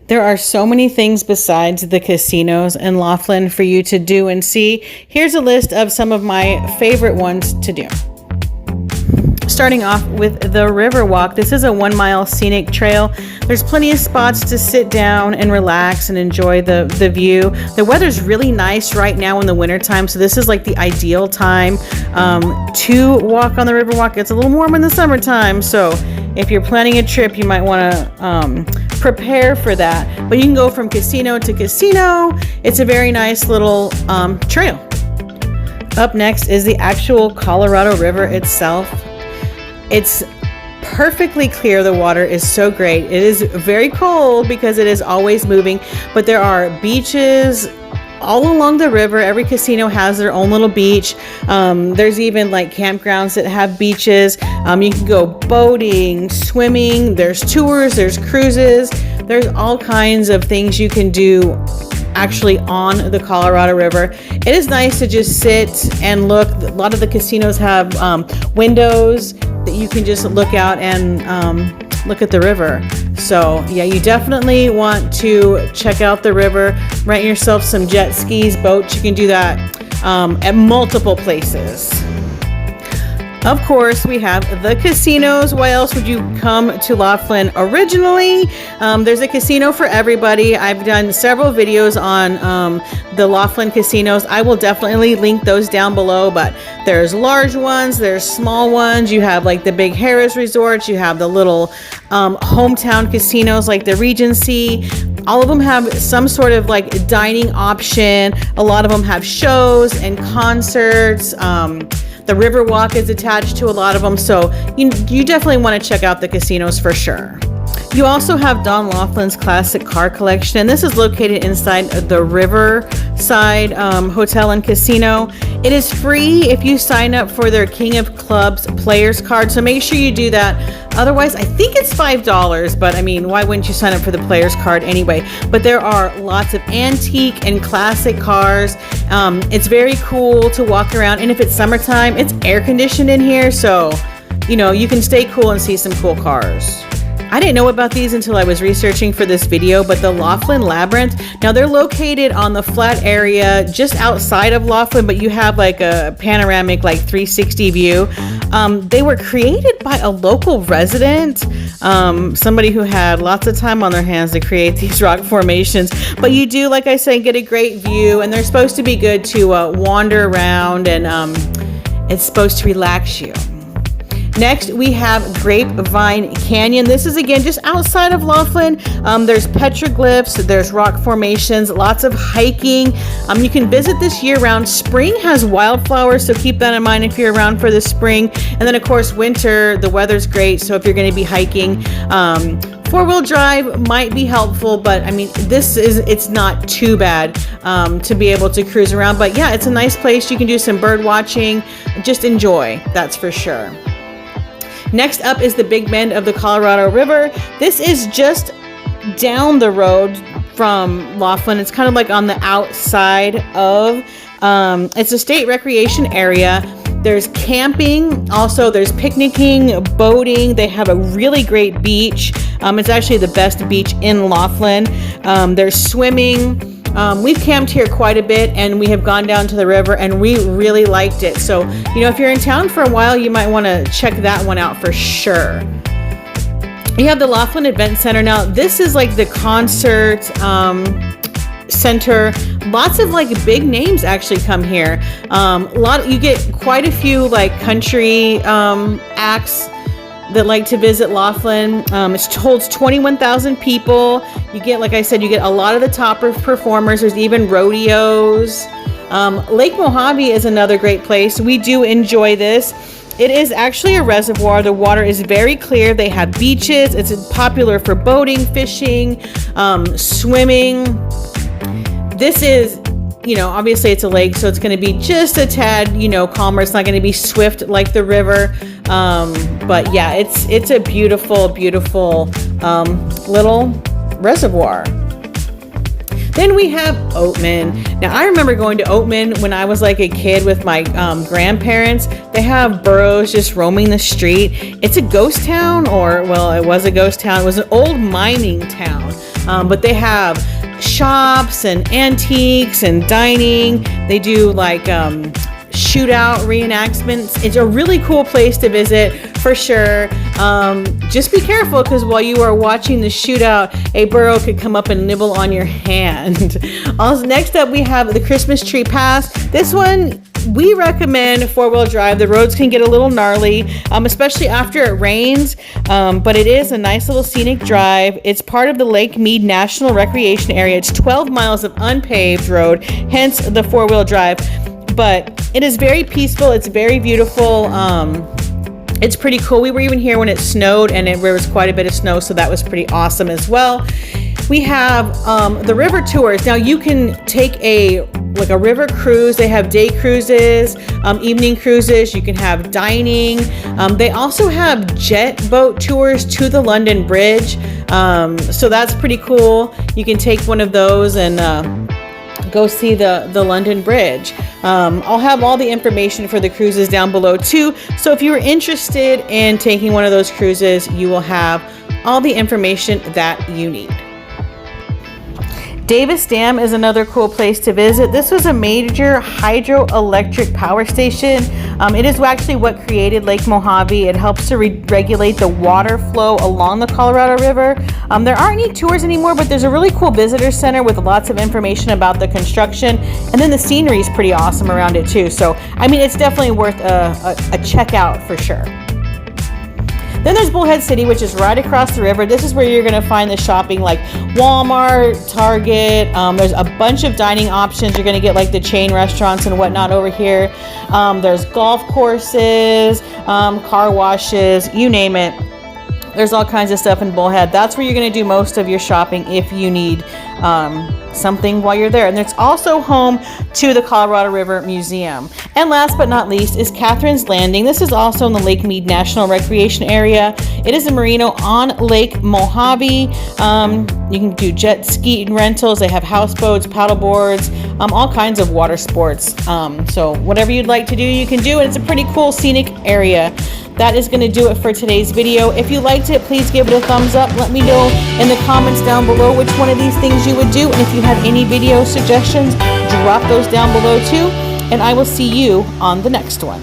There are so many things besides the casinos in Laughlin for you to do and see. Here's a list of some of my favorite ones to do. Starting off with the Riverwalk. This is a 1-mile scenic trail. There's plenty of spots to sit down and relax and enjoy the view. The weather's really nice right now in the wintertime, so this is like the ideal time to walk on the Riverwalk. It's a little warm in the summertime, so if you're planning a trip, you might want to prepare for that. But you can go from casino to casino. It's a very nice little trail. Up next is the actual Colorado River itself. It's perfectly clear. The water is so great. It is very cold because it is always moving, but there are beaches all along the river. Every casino has their own little beach. There's even like campgrounds that have beaches. You can go boating, swimming, there's tours, there's cruises, there's all kinds of things you can do actually on the Colorado River. It is nice to just sit and look. A lot of the casinos have windows that you can just look out and look at the river. So yeah, you definitely want to check out the river, rent yourself some jet skis, boats. You can do that at multiple places. Of course, we have the casinos. Why else would you come to Laughlin originally? There's a casino for everybody. I've done several videos on the Laughlin casinos. I will definitely link those down below, but there's large ones, there's small ones. You have like the big Harrah's resorts. You have the little hometown casinos like the Regency. All of them have some sort of like dining option. A lot of them have shows and concerts. The Riverwalk is attached to a lot of them, so you definitely want to check out the casinos for sure. You also have Don Laughlin's classic car collection, and this is located inside the Riverside Hotel and Casino. It is free if you sign up for their King of Clubs players card, so make sure you do that. Otherwise, I think it's $5, but I mean, why wouldn't you sign up for the players card anyway? But there are lots of antique and classic cars. It's very cool to walk around, and if it's summertime, it's air conditioned in here, so you can stay cool and see some cool cars. I didn't know about these until I was researching for this video, but the Laughlin Labyrinth, now they're located on the flat area just outside of Laughlin, but you have like a panoramic like 360 view. They were created by a local resident, somebody who had lots of time on their hands to create these rock formations. But you do, like I said, get a great view, and they're supposed to be good to wander around, and it's supposed to relax you. Next, we have Grapevine Canyon. This is again just outside of Laughlin. There's petroglyphs, there's rock formations, lots of hiking. You can visit this year-round. Spring has wildflowers, so keep that in mind if you're around for the spring. And then, of course, winter, the weather's great, so if you're going to be hiking, four-wheel drive might be helpful, but I mean, it's not too bad to be able to cruise around. But yeah, it's a nice place. You can do some bird watching. Just enjoy, that's for sure. Next up is the Big Bend of the Colorado River. This is just down the road from Laughlin. It's kind of like on the outside of, it's a state recreation area. There's camping, also there's picnicking, boating. They have a really great beach. It's actually the best beach in Laughlin. There's swimming. We've camped here quite a bit, and we have gone down to the river, and we really liked it. So, if you're in town for a while, you might want to check that one out for sure. You have the Laughlin Event Center. Now, this is like the concert center. Lots of like big names actually come here. You get quite a few like country acts that like to visit Laughlin. It holds 21,000 people. You get, like I said, you get a lot of the top performers. There's even rodeos. Lake Mojave is another great place. We do enjoy this. It is actually a reservoir. The water is very clear. They have beaches. It's popular for boating, fishing, swimming. This is, obviously it's a lake, so it's going to be just a tad, calmer. It's not going to be swift like the river. But yeah, it's a beautiful, beautiful little reservoir. Then we have Oatman. Now I remember going to Oatman when I was like a kid with my grandparents. They have burros just roaming the street. It's a ghost town, or well, it was a ghost town. It was an old mining town. But they have shops and antiques and dining. They do like shootout reenactments. It's a really cool place to visit for sure. Just be careful, because while you are watching the shootout, a burro could come up and nibble on your hand. Also, next up we have the Christmas Tree Pass. This one we recommend 4-wheel drive. The roads can get a little gnarly, especially after it rains, but it is a nice little scenic drive. It's part of the Lake Mead National Recreation Area. It's 12 miles of unpaved road, hence the 4-wheel drive. But it is very peaceful. It's very beautiful. It's pretty cool. We were even here when it snowed, and there was quite a bit of snow, so that was pretty awesome as well. We have the river tours. Now you can take a river cruise. They have day cruises, evening cruises. You can have dining. They also have jet boat tours to the London Bridge. So that's pretty cool. You can take one of those and go see the London Bridge. I'll have all the information for the cruises down below too. So if you are interested in taking one of those cruises, you will have all the information that you need. Davis Dam is another cool place to visit. This was a major hydroelectric power station. It is actually what created Lake Mojave. It helps to regulate the water flow along the Colorado River. There aren't any tours anymore, but there's a really cool visitor center with lots of information about the construction. And then the scenery is pretty awesome around it too. So, I mean, it's definitely worth a check out for sure. Then there's Bullhead City, which is right across the river. This is where you're going to find the shopping like Walmart, Target. There's a bunch of dining options. You're going to get like the chain restaurants and whatnot over here. There's golf courses, car washes, you name it. There's all kinds of stuff in Bullhead. That's where you're going to do most of your shopping if you need something while you're there. And it's also home to the Colorado River Museum. And last but not least is Catherine's Landing. This is also in the Lake Mead National Recreation Area. It is a marina on Lake Mojave. You can do jet ski rentals. They have houseboats, paddle boards, all kinds of water sports. So whatever you'd like to do, you can do. And it's a pretty cool scenic area. That is going to do it for today's video. If you liked it, please give it a thumbs up. Let me know in the comments down below which one of these things you would do. And if you have any video suggestions, drop those down below too. And I will see you on the next one.